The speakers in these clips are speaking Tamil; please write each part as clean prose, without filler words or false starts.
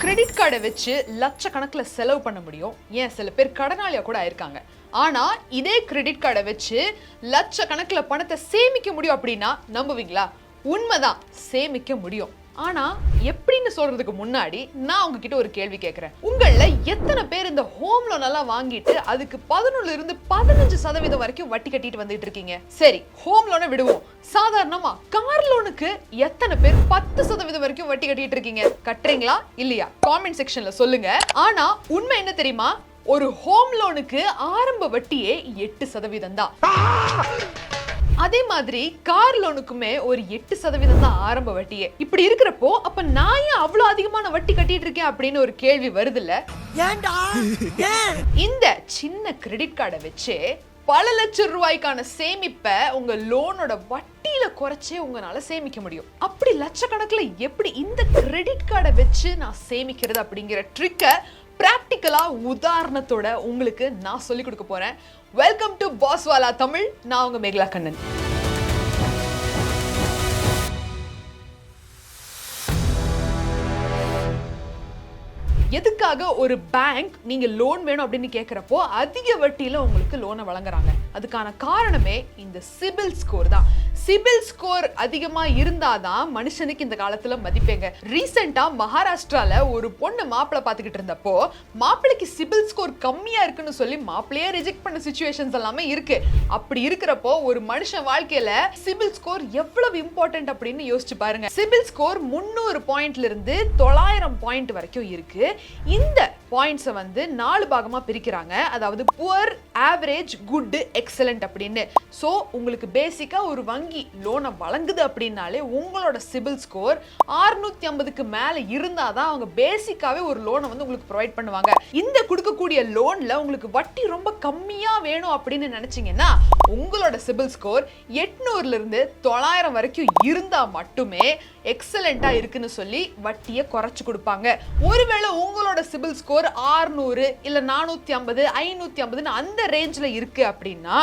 கிரெடிட் கார்டை வச்சு லட்சக்கணக்கில் செலவு பண்ண முடியும். ஏன் சில பேர் கடனாளியா கூட ஆயிருக்காங்க. ஆனா இதே கிரெடிட் கார்டை வச்சு லட்சக்கணக்கில் பணத்தை சேமிக்க முடியும் அப்படின்னா நம்புவீங்களா? உண்மைதான், சேமிக்க முடியும். ஆனா எப்படின்னு சொல்றதுக்கு முன்னாடி நான் உங்ககிட்ட ஒரு கேள்வி கேட்கிறேன். உங்கள எத்தனை பேர் இந்த ஹோம் லோன் எல்லாம் வாங்கிட்டு அதுக்கு 11% இருந்து 15% வரைக்கும் வட்டி கட்டிட்டு வந்துட்டு இருக்கீங்க? சரி, ஹோம் லோனை விடுவோம். சாதாரணமா கார் லோனுக்கு எத்தனை பேர் 10% வரைக்கும் வட்டி கட்டிட்டு இருக்கீங்க? கட்டுறீங்களா இல்லையா? காமெண்ட் செக்ஷன்ல சொல்லுங்க. ஆனா உண்மை என்ன தெரியுமா? ஒரு ஹோம் லோனுக்கு ஆரம்ப வட்டியே 8% தான். அதே மாதிரி கார் லோனுக்குமே ஒரு 8% தான் ஆரம்ப வட்டியே. இப்படி இருக்கிறப்போ அப்ப நான் ஏன் அவ்வளவு அதிகமான வட்டி கட்டிட்டு இருக்கேன் அப்படின்னு ஒரு கேள்வி வருதுல்ல. இந்த சின்ன கிரெடிட் கார்டை வச்சு பல லட்சம் ரூபாய்க்கான சேமிப்பை உங்க லோனோட வட்டியில குறைச்சே உங்களால சேமிக்க முடியும். அப்படி லட்சக்கணக்கில் எப்படி இந்த கிரெடிட் கார்டை வச்சு நான் சேமிக்கிறது அப்படிங்கிற ட்ரிக்கை பிராக்டிக்கலா உதாரணத்தோட உங்களுக்கு நான் சொல்லிக் கொடுக்க போறேன். வெல்கம் டு பாஸ்வாலா தமிழ். நான் உங்க மேகலா கண்ணன். எதுக்காக ஒரு பேங்க் நீங்க லோன் வேணும் அப்படின்னு கேட்கிறப்போ அதிக வட்டியில உங்களுக்கு லோனை வழங்குறாங்க? அதுக்கான காரணமே இந்த சிபில் ஸ்கோர் தான். சிபில் ஸ்கோர் அதிகமா இருந்தாதான் மனுஷனுக்கு இந்த காலத்துல மதிப்பேங்க. ரீசெண்டா மகாராஷ்டிரால ஒரு பொண்ணு மாப்பிள்ளை பார்த்துக்கிட்டு இருந்தப்போ மாப்பிள்ளைக்கு சிபில் ஸ்கோர் கம்மியா இருக்குன்னு சொல்லி மாப்பிள்ளையே ரிஜெக்ட் பண்ண சிச்சுவேஷன்ஸ் எல்லாமே இருக்கு. அப்படி இருக்கிறப்போ ஒரு மனுஷன் வாழ்க்கையில சிபில் ஸ்கோர் எவ்வளவு இம்பார்ட்டன்ட் அப்படின்னு யோசிச்சு பாருங்க. சிபில் ஸ்கோர் 300 பாயிண்ட்ல இருந்து 900 பாயிண்ட் வரைக்கும் இருக்கு. இந்த பாயிண்ட்ஸை வந்து 4 பாகமா பிரிக்கிறாங்க. அதாவது புவர், ஆவரேஜ், குட், எக்ஸலண்ட் அப்படின்னு. சோ உங்களுக்கு பேசிக்கா ஒரு வங்கி லோனை வழங்குது அப்படின்னாலே உங்களோட சிபில் ஸ்கோர் 650க்கு மேல இருந்தாதான் அவங்க பேசிக்காவே ஒரு லோனை வந்து உங்களுக்கு ப்ரொவைட் பண்ணுவாங்க. இந்த கொடுக்கக்கூடிய லோன்ல உங்களுக்கு வட்டி ரொம்ப கம்மியா வேணும் அப்படின்னு நினைச்சீங்கன்னா உங்களோட சிபில் ஸ்கோர் 800ல இருந்து 900 வரைக்கும் இருந்தா மட்டுமே எக்ஸலண்டா இருக்குன்னு சொல்லி வட்டியை குறைச்சு கொடுப்பாங்க. ஒருவேளை உங்களோட சிபில் ஸ்கோர் 600 இல்ல 450, 550 அந்த ரேஞ்ச்ல இருக்கு அப்படின்னா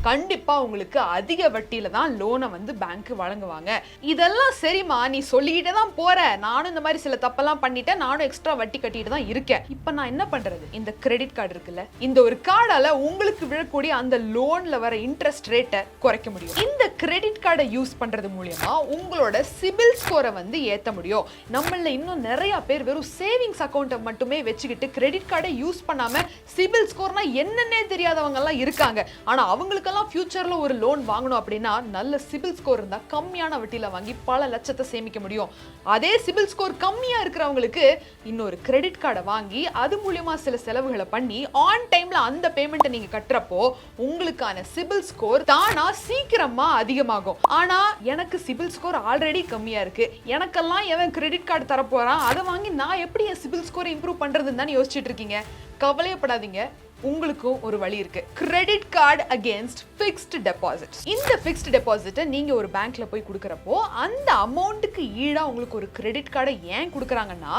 கண்டிப்பா உங்களுக்கு அதிக வட்டியில தான் லோனை வந்து பேங்க் வழங்குவாங்க. இதெல்லாம் சரிமா, நீ சொல்லிக்கிட்டே தான் போற, நானும் இந்த மாதிரி சில தப்பெல்லாம் பண்ணிட்டேன், நானும் எக்ஸ்ட்ரா வட்டி கட்டிட்டு தான் இருக்கேன், இப்ப நான் என்ன பண்றது? இந்த கிரெடிட் கார்டு இருக்குல்ல, இந்த ஒரு கார்டால உங்களுக்கு விழக்கூடிய அந்த லோன்ல வர இன்ட்ரெஸ்ட் ரேட்டை குறைக்க முடியும். இந்த கிரெடிட் கார்டை யூஸ் பண்றது மூலமா உங்களோட சிபில் ஸ்கோரை வந்து ஏத்த முடியும். நம்மள இன்னும் நிறைய பேர் வெறும் சேவிங்ஸ் அக்கௌண்ட்டை மட்டுமே வச்சுக்கிட்டு கிரெடிட் கார்டை யூஸ் பண்ணாம சிபில் ஸ்கோர்னா என்னன்னே தெரியாதவங்க எல்லாம் இருக்காங்க. ஆனா அவங்களுக்கு ஃபியூச்சர்ல ஒரு லோன் வாங்கணும் அப்படின்னா நல்ல சிபில் ஸ்கோர் இருந்தா கம்மியான வட்டியில வாங்கி பல லட்சத்தை சேமிக்க முடியும். அதே சிபில் ஸ்கோர் கம்மியா இருக்கிறவங்களுக்கு இன்னொரு கிரெடிட் கார்டை வாங்கி அது மூலமா சில செலவுகளை பண்ணி ஆன் டைம்ல அந்த பேமெண்ட்டை நீங்க கட்டுறப்போ உங்களுக்கான சிபில் ஸ்கோர் தானா சீக்கிரமா அதிகமாகும். ஆனா எனக்கு சிபில் ஸ்கோர் ஆல்ரெடி கம்மியா இருக்கு, எனக்கெல்லாம் எவன் கிரெடிட் கார்டு தர போறான், அதை வாங்கி நான் எப்படி என் சிபில் ஸ்கோரை இம்ப்ரூவ் பண்றதுன்னு தானே யோசிச்சுட்டு இருக்கீங்க. கவலையப்படாதீங்க, உங்களுக்கும் ஒரு வழி இருக்கு. Credit card against fixed deposit. இந்த ஃபிக்ஸ்ட் டெபாசிட்டை நீங்க ஒரு பேங்க்ல போய் கொடுக்கறப்போ அந்த அமௌண்ட்டுக்கு ஈடா உங்களுக்கு ஒரு கிரெடிட் கார்டை ஏன் கொடுக்குறாங்கன்னா,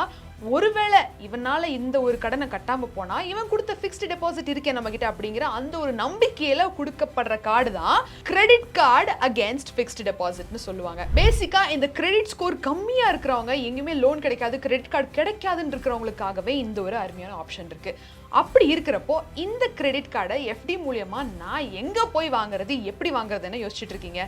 ஒருவேளை இவனால இந்த ஒரு கடனை கட்டாம போனா இவன் கொடுத்த ஃபிக்ஸ்ட் டெபாசிட் இருக்கே நம்ம கிட்ட அப்படிங்கிற அந்த ஒரு நம்பிக்கையில கொடுக்கப்படுற கார்டு தான் கிரெடிட் கார்டு அகேன்ஸ்ட் ஃபிக்ஸ்ட் டெபாசிட்னு சொல்லுவாங்க. பேசிக்கா இந்த கிரெடிட் ஸ்கோர் கம்மியா இருக்கிறவங்க எங்கேயுமே லோன் கிடைக்காது, கிரெடிட் கார்டு கிடைக்காதுன்னு இருக்கிறவங்களுக்காகவே இந்த ஒரு அருமையான ஆப்ஷன் இருக்கு. அப்படி இருக்கிறப்போ இந்த கிரெடிட் கார்டை எஃப்டி மூலியமா நான் எங்க போய் வாங்குறது, எப்படி வாங்குறதுன்னு யோசிச்சுட்டு இருக்கீங்க.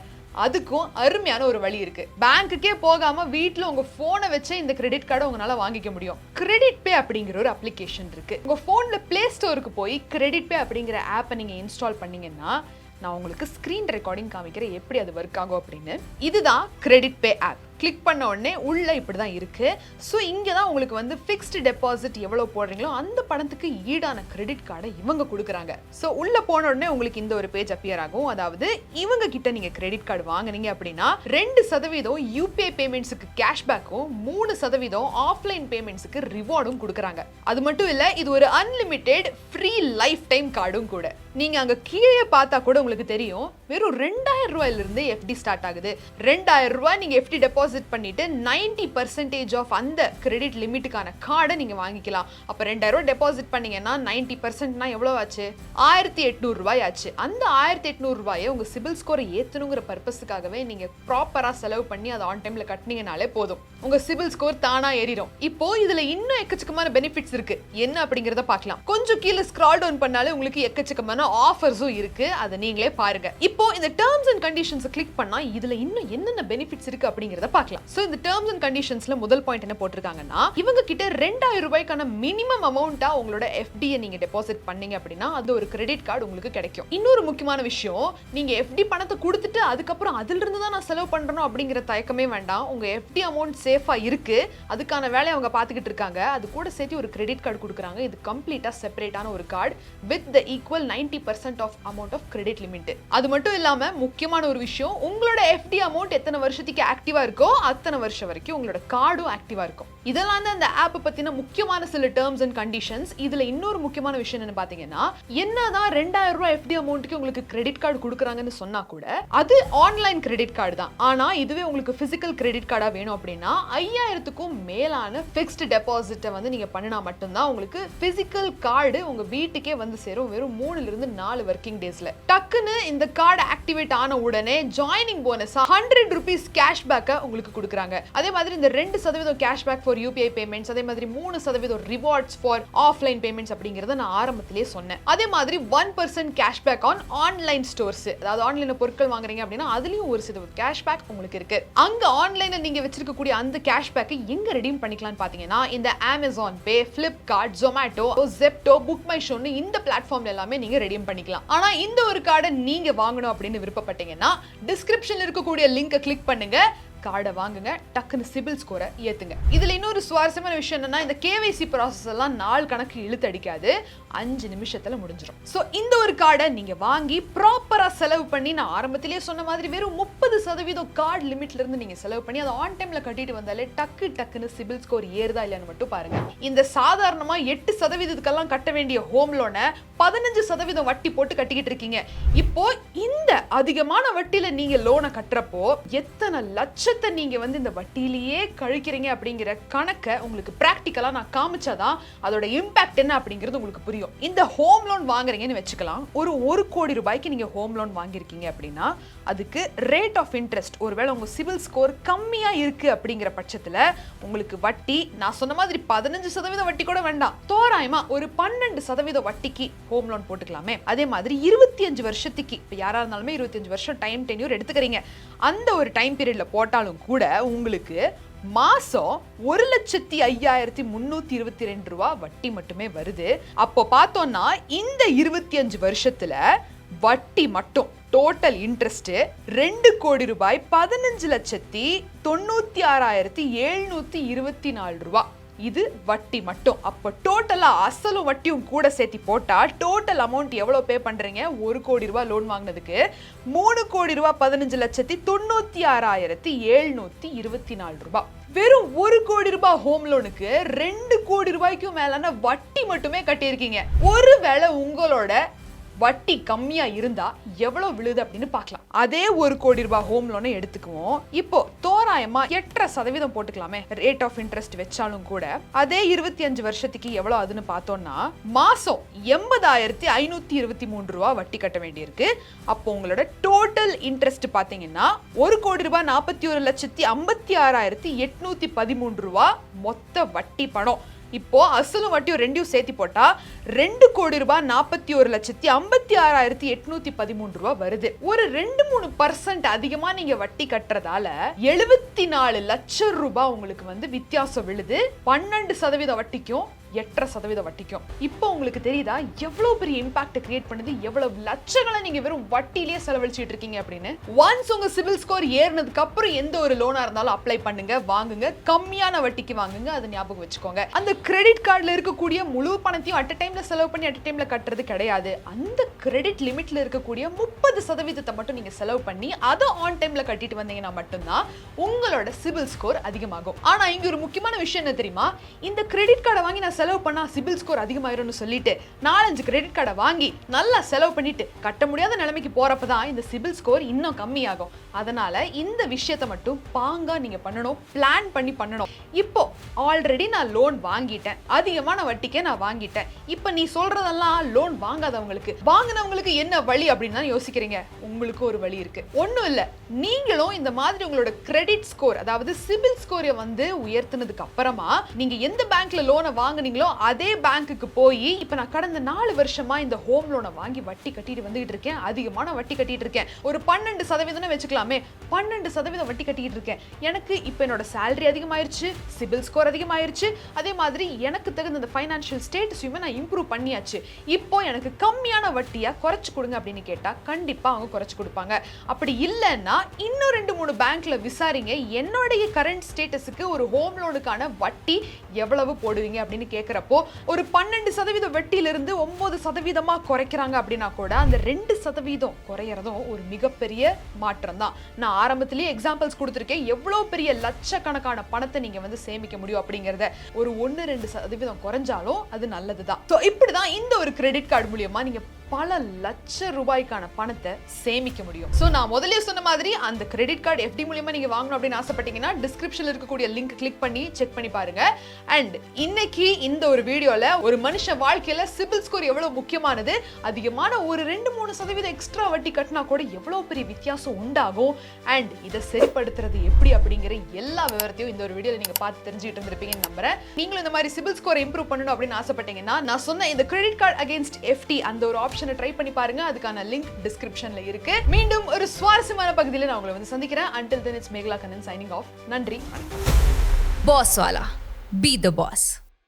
அதுக்கும் அருமையான ஒரு வழி இருக்கு. பேங்க்குக்கே போகாம வீட்டுல உங்க போனை வச்சு இந்த கிரெடிட் கார்டை உங்களால வாங்கிக்க முடியும். கிரெடிட் பே அப்படிங்கிற ஒரு அப்ளிகேஷன் இருக்கு. உங்க போன்ல பிளே ஸ்டோருக்கு போய் கிரெடிட் பே அப்படிங்கிற ஆப்பை நீங்க இன்ஸ்டால் பண்ணீங்கன்னா நான் உங்களுக்கு ஸ்கிரீன் ரெக்கார்டிங் காமிக்கிறேன் எப்படி அது ஒர்க் ஆகும் அப்படின்னு. இதுதான் கிரெடிட் பே ஆப். கிளிக் பண்ண உடனே உள்ள இப்படிதான் இருக்கு. ஸோ இங்கே தான் உங்களுக்கு வந்து ஃபிக்ஸ்டு டெபாசிட் எவ்வளோ போடுறீங்களோ அந்த பணத்துக்கு ஈடான கிரெடிட் கார்டை இவங்க கொடுக்குறாங்க. ஸோ உள்ள போன உடனே உங்களுக்கு இந்த ஒரு பேஜ் அப்பியர் ஆகும். அதாவது இவங்க கிட்ட நீங்க கிரெடிட் கார்டு வாங்குனீங்க அப்படின்னா 2% யூபிஐ பேமெண்ட்ஸுக்கு கேஷ்பேக்கும் 3% ஆஃப்லைன் பேமெண்ட்ஸுக்கு ரிவார்டும் கொடுக்குறாங்க. அது மட்டும் இல்ல, இது ஒரு அன்லிமிட்டெட் ஃப்ரீ லைஃப் டைம் கார்டும் கூட. நீங்க அங்க கீழே பார்த்தா கூட உங்களுக்கு தெரியும் வெறும் 2000 ரூபாயிலிருந்து எஃப்டி ஸ்டார்ட் ஆகுது. 2000 ரூபாய் நீங்க எஃப்டி டெபாசிட் பண்ணிட்டு 90% ஆஃப் அந்த கிரெடிட் லிமிட்டுக்கான கார்டை நீங்க வாங்கிக்கலாம். அப்ப 2000 ரூபாய் டெபாசிட் பண்ணீங்கன்னா 90% எவ்வளவு ஆச்சு? 1800 ரூபாய் ஆச்சு. அந்த 1800 ரூபாயை உங்க சிபில் ஸ்கோரை ஏத்தணுங்கிற பர்பஸுக்காகவே நீங்க ப்ராப்பரா செலவு பண்ணி அதை ஆன் டைம்ல கட்டினீங்கனாலே போதும். உங்க சிபில் ஸ்கோர் தானா ஏறிடும். இப்போ இதுல இன்னும் எக்கச்சக்கமான பெனிஃபிட்ஸ் இருக்கு. என்ன அப்படிங்கறத பார்க்கலாம். கொஞ்சம் கீழ ஸ்க்ரால் டவுன் பண்ணாலே உங்களுக்கு எக்கச்சக்கமான ஆஃபர்ஸும் இருக்கு. அதை நீங்களே பாருங்க. இப்போ இந்த டர்ம்ஸ் அண்ட் கண்டிஷன்ஸ் கிளிக் பண்ணா இதுல இன்னும் என்னென்ன பெனிஃபிட்ஸ் இருக்கு அப்படிங்கறத பார்க்கலாம். சோ இந்த டர்ம்ஸ் அண்ட் கண்டிஷன்ஸ்ல முதல் பாயிண்ட் என்ன போட்டிருக்காங்கன்னா, இவங்க கிட்ட 2000 ரூபாய்க்கான மினிமம் அமௌண்டா உங்களோட எஃப்டியை நீங்க டெபாசிட் பண்ணீங்க அப்படின்னா அது ஒரு கிரெடிட் கார்டு உங்களுக்கு கிடைக்கும். இன்னொரு முக்கியமான விஷயம், நீங்க எஃப்டி பணத்தை கொடுத்துட்டு அதுக்கப்புறம் அதுல இருந்து தான் நான் செலவு பண்றணும் அப்படிங்கிற தயக்கமே வேண்டாம். உங்க எஃப்டி அமௌண்ட் சேஃபா இருக்கு, அதுக்கான வேலையை அவங்க பார்த்துக்கிட்டு இருக்காங்க. அது கூட சேர்த்து ஒரு கிரெடிட் கார்டு கொடுக்குறாங்க. இது கம்ப்ளீட்டா செப்பரேட்டான ஒரு card with the equal 90% of amount of credit limit. அது மட்டும் இல்லாம முக்கியமான ஒரு விஷயம், உங்களோட எஃப்டி அமௌண்ட் எத்தனை வருஷத்துக்கு ஆக்டிவா இருக்கோ அத்தனை வருஷம் வரைக்கும் உங்களோட கார்டும் ஆக்டிவா இருக்கும். இதெல்லாம் தான் இந்த ஆப் பத்தின முக்கியமான சில டர்ம்ஸ் அண்ட் கண்டிஷன்ஸ். இதுல இன்னொரு முக்கியமான விஷயம் என்ன பாத்தீங்கன்னா, என்னதான் 2000 ரூபாய் எஃப்டி அமௌண்ட்க்கு உங்களுக்கு கிரெடிட் கார்டு கொடுக்குறாங்கன்னு சொன்னா கூட அது ஆன்லைன் கிரெடிட் கார்டு தான். ஆனா இதுவே உங்களுக்கு பிசிக்கல் கிரெடிட் கார்டா வேணும் அப்படின்னா 5000க்கும் மேலான ஃபிக்ஸ்ட் டெபாசிட்டை வந்து நீங்க பண்ணினா மட்டும்தான் உங்களுக்கு பிசிக்கல் கார்டு உங்க வீட்டுக்கே வந்து சேரும். வெறும் 3 இருந்து 4 வர்க்கிங் டேஸ்ல. டக்குன்னு இந்த கார்டு ஆக்டிவேட் ஆன உடனே ஜாயினிங் போனஸா 100 ரூபீஸ் கேஷ்பேக்கை உங்களுக்கு கொடுக்குறாங்க. அதே மாதிரி இந்த 2% கேஷ்பேக் ஃபார் யூபிஐ பேமெண்ட்ஸ், அதே மாதிரி 3% ரிவார்ட்ஸ் ஃபார் ஆஃப்லைன் பேமெண்ட்ஸ் அப்படிங்கறத நான் ஆரம்பத்திலேயே சொன்னேன். அதே மாதிரி 1% கேஷ்பேக் ஆன் ஆன்லைன் ஸ்டோர்ஸ், அதாவது ஆன்லைன்ல பொருட்கள் வாங்குறீங்க அப்படின்னா அதுலயும் ஒரு சில கேஷ்பேக் உங்களுக்கு இருக்கு. அங்க ஆன்லைன்ல நீங்க வச்சிருக்கக்கூடிய அந்த கேஷ்பேக்கை எங்க ரெடீம் பண்ணிக்கலாம்னு பாத்தீங்கன்னா, இந்த Amazon pay, Flipkart, Zomato, Zepto, book my ஷோன்னு இந்த பிளாட்ஃபார்ம்ல எல்லாமே நீங்க ரெடீம் பண்ணிக்கலாம். ஆனா இந்த ஒரு கார்டை நீங்க வாங்கணும் அப்படின்னு விருப்பப்பட்டீங்கன்னா டிஸ்கிரிப்ஷன்ல இருக்கக்கூடிய லிங்கை கிளிக் பண்ணுங்க, கார்டை வாங்குங்க, டக்குன்னு சிபில் ஸ்கோரை ஏத்துங்க. இதுல இன்னொரு சுவாரஸ்யமான விஷயம் என்னன்னா, இந்த கேவைசி ப்ராசஸ் எல்லாம் நாள் கணக்கு இழுத்து அடிக்காது, 5 நிமிஷத்துல முடிஞ்சிடும். சோ இந்த ஒரு கார்டை நீங்க வாங்கி ப்ராப்பரா செலவு பண்ணி, நான் ஆரம்பத்திலேயே சொன்ன மாதிரி வெறும் 30% கார்டு லிமிட்ல இருந்து நீங்க செலவு பண்ணி அதை ஆன் டைம்ல கட்டிட்டு வந்தாலே டக்குன்னு சிபில் ஸ்கோர் ஏறுதா இல்லையான்னு மட்டும் பாருங்க. இந்த சாதாரணமா 8% கட்ட வேண்டிய ஹோம் லோனை 15% வட்டி போட்டு கட்டிக்கிட்டு இருக்கீங்க. இப்போ இந்த அதிகமான வட்டியில நீங்க லோனை கட்டுறப்போ எத்தனை லட்சத்தை நீங்க வந்து இந்த வட்டியிலேயே கழிக்கிறீங்க அப்படிங்கிற கணக்கை உங்களுக்கு பிராக்டிக்கலா நான் காமிச்சாதான் அதோட இம்பாக்ட் என்ன அப்படிங்கிறது உங்களுக்கு புரியும். இந்த ஹோம் லோன் வாங்குறீங்கன்னு வச்சுக்கலாம். ஒரு 1 கோடி ரூபாய்க்கு நீங்க ஹோம் லோன் வாங்கியிருக்கீங்க அப்படின்னா அதுக்கு ரேட் ஆஃப் இன்ட்ரெஸ்ட், ஒருவேளை உங்க சிபில் ஸ்கோர் கம்மியா இருக்கு அப்படிங்கிற பட்சத்துல உங்களுக்கு வட்டி, நான் சொன்ன மாதிரி 15% வட்டி கூட வேண்டாம், தோராயமா ஒரு 12% வட்டிக்கு ஹோம் லோன் போட்டுக்கலாமே. அதே மாதிரி 25 வருஷத்துக்கு, இப்ப யாரா இருந்தாலுமே 25 வருஷம் டைம் டென்யூர் எடுத்துக்கிறீங்க, அந்த ஒரு டைம் பீரியட்ல போட்டாலும் கூட உங்களுக்கு மாசம் 1,05,322 ரூபாய் வட்டி மட்டுமே வருது. அப்போ பார்த்தோம்னா இந்த 25 வருஷத்துல வட்டி மட்டும் டோட்டல் இன்ட்ரெஸ்ட் 2 கோடி ரூபாய் 15,96,724 ரூபாய். இது வட்டி மட்டும். அப்ப டோட்டலா அசலும் வட்டியும் கூட சேர்த்து போட்டா டோட்டல் அமௌண்ட் எவ்வளவு பே பண்றீங்க? 1 கோடி ரூபாய் லோன் வாங்கினதுக்கு 3 கோடி ரூபாய் 15,96,724 ரூபாய். வெறும் 1 கோடி ரூபாய் ஹோம் லோனுக்கு 2 கோடி ரூபாய்க்கும் மேலான வட்டி மட்டுமே கட்டியிருக்கீங்க. ஒருவேளை உங்களோட வட்டி கம்மியா இருந்தா எவ்வளவு விழுது அப்படின்னு பார்க்கலாம். அதே 1 கோடி ரூபாய் ஹோம் லோனை எடுத்துக்குவோம். இப்போ தோராயமா 8% போட்டுக்கலாமே ரேட் ஆஃப் இன்ட்ரெஸ்ட் வச்சாலும் கூட, அதே 25 வருஷத்துக்கு எவ்வளவு அதுன்னு பார்த்தோம்னா மாசம் 80,523 ரூபாய் வட்டி கட்ட வேண்டியிருக்கு. அப்போ உங்களோட டோட்டல் இன்ட்ரெஸ்ட் பாத்தீங்கன்னா 1 கோடி ரூபாய் 41,56,813 ரூபாய் மொத்த வட்டி பணம். இப்போ அசலும் வட்டியும் ரெண்டையும் சேர்த்து போட்டா 2 கோடி ரூபாய் 41,56,813 ரூபாய் வருது. ஒரு 2-3% அதிகமா நீங்க வட்டி கட்டுறதால 74 லட்சம் ரூபாய் உங்களுக்கு வந்து வித்தியாசம் விழுது. 12% வட்டிக்கும் 8% வட்டிக்கும். இப்போ உங்களுக்கு தெரியுதா எவ்வளவு பெரிய இம்பாக்ட் கிரியேட் பண்ணுது, எவ்வளவு லட்சங்களை நீங்க வெறும் வட்டியிலேயே செலவழிச்சிட்டு இருக்கீங்க அப்படின்னு. ஒன்ஸ் உங்க சிபில் ஸ்கோர் ஏறினதுக்கு அப்புறம் எந்த ஒரு லோனா இருந்தாலும் அப்ளை பண்ணுங்க, வாங்குங்க, கம்மியான வட்டிக்கு வாங்குங்க. அதை ஞாபகம் வச்சுக்கோங்க. அந்த கிரெடிட் கார்டுல இருக்கக்கூடிய முழு பணத்தையும் அட் டைம்ல செலவு பண்ணி அட் டைம்ல கட்டுறது கிடையாது. அந்த கிரெடிட் லிமிட்ல இருக்கக்கூடிய 30% மட்டும் நீங்க செலவு பண்ணி அதை ஆன் டைம்ல கட்டிட்டு வந்தீங்கன்னா மட்டும்தான் உங்களோட சிபில் ஸ்கோர் அதிகமாகும். ஆனா இங்க ஒரு முக்கியமான விஷயம் என்ன தெரியுமா, இந்த கிரெடிட் கார்டை வாங்கி நான் செலவு பண்ணா சிபில் ஸ்கோர் அதிகமாயிரும்னு சொல்லிட்டு 4-5 கிரெடிட் கார்டை வாங்கி நல்லா செலவு பண்ணிட்டு கட்ட முடியாத நிலைமைக்கு போறப்பதான் இந்த சிபில் ஸ்கோர் இன்னும் கம்மியாகும். அதனால இந்த விஷயத்தை மட்டும் பாங்கா நீங்க பண்ணணும், பிளான் பண்ணி பண்ணணும். இப்போ ஆல்ரெடி நான் லோன் வாங்கிட்டேன், அதிகமான வட்டிக்கே நான் வாங்கிட்டேன். இப்போ நீ சொல்றதெல்லாம் லோன் வாங்காதவங்களுக்கு, வாங்கினவங்களுக்கு என்ன வழி அப்படின்னு தான் யோசிக்கிறீங்க. உங்களுக்கு ஒரு வழி இருக்கு. ஒன்றும் இல்லை, நீங்களும் இந்த மாதிரி உங்களோட கிரெடிட் ஸ்கோர் அதாவது சிபில் ஸ்கோரை உயர்த்தினதுக்கு அப்புறமா நீங்க எந்த பேங்க்ல லோனை வாங்குனீங்களோ அதே பேங்க்குக்கு போய் இப்ப நான் கடந்த 4 வருஷமா இந்த ஹோம் லோனை வாங்கி வட்டி கட்டிட்டு வந்துகிட்டு இருக்கேன், அதிகமான வட்டி கட்டிட்டு இருக்கேன், ஒரு 12% வச்சுக்கலாமே, 12% வட்டி கட்டிட்டு இருக்கேன், எனக்கு இப்ப என்னோட சேலரி அதிகமாயிருச்சு, சிபில் ஸ்கோர் அதிகமாயிருச்சு, அதே மாதிரி எனக்கு தகுந்த இந்த ஃபைனான்ஷியல் ஸ்டேட்டஸையுமே நான் இம்ப்ரூவ் பண்ணியாச்சு, இப்போ எனக்கு கம்மியான வட்டியா குறைச்சு கொடுங்க அப்படின்னு கேட்டா கண்டிப்பா அவங்க குறைச்சு கொடுப்பாங்க. அப்படி இல்லைன்னா இன்னும் 2-3 பேங்க்ல விசாரிங்க, என்னுடைய கரண்ட் ஸ்டேட்டஸுக்கு ஒரு ஹோம் லோனுக்கான வட்டி எவ்வளவு போடுவீங்க அப்படின்னு கேட்கிறப்போ ஒரு 12% வட்டியிலிருந்து 9% குறைக்கிறாங்க அப்படின்னா கூட அந்த 2% குறையறதும் ஒரு மிகப்பெரிய மாற்றம் தான். நான் ஆரம்பத்திலேயே எக்ஸாம்பிள்ஸ் கொடுத்துருக்கேன், எவ்வளவு பெரிய லட்சக்கணக்கான பணத்தை நீங்க சேமிக்க முடியும் அப்படிங்கறத. ஒரு 1-2% குறைஞ்சாலும் அது நல்லதுதான். இப்படிதான் இந்த ஒரு கிரெடிட் கார்டு மூலியமா நீங்க பல லட்ச ரூபாய்க்கான பணத்தை சேமிக்க முடியும். சோ நான் முதல்ல சொன்ன மாதிரி அந்த கிரெடிட் கார்டு FD மூலமா நீங்க வாங்கணும் அப்படின்னு ஆசைப்பட்டீங்கன்னா டிஸ்கிரிப்ஷன்ல இருக்கக்கூடிய லிங்க் கிளிக் பண்ணி செக் பண்ணி பாருங்க. அண்ட் இன்னைக்கு இந்த ஒரு வீடியோல ஒரு மனுஷ வாழ்க்கையில சிபில் ஸ்கோர் எவ்வளவு முக்கியமானது, அதிகமான ஒரு 2-3% எக்ஸ்ட்ரா வட்டி கட்டினா கூட எவ்வளவு பெரிய வித்தியாசம் உண்டாகும், அண்ட் இதை சரிப்படுத்துறது எப்படி அப்படிங்கிற எல்லா விவரத்தையும் இந்த ஒரு வீடியோல நீங்க பார்த்து தெரிஞ்சுட்டு இருந்திருப்பீங்கன்னு நம்புறேன். நீங்களும் இந்த மாதிரி சிபில் ஸ்கோர் இம்ப்ரூவ் பண்ணணும் அப்படின்னு ஆசைப்பட்டீங்கன்னா நான் சொன்ன இந்த கிரெடிட் கார்டு அகைன்ஸ்ட் FD அந்த ஒரு ஆப்ஷனை ட்ரை பண்ணி பாருங்க. அதுக்கான லிங்க் டிஸ்கிரிப்ஷன்ல இருக்கு. மீண்டும் ஒரு சுவாரஸ்யமான பகுதியில் நான் உங்களை சந்திக்கிறேன். Until then, it's Meghala Kannan signing off. நன்றி. Boss Wala. Be the boss.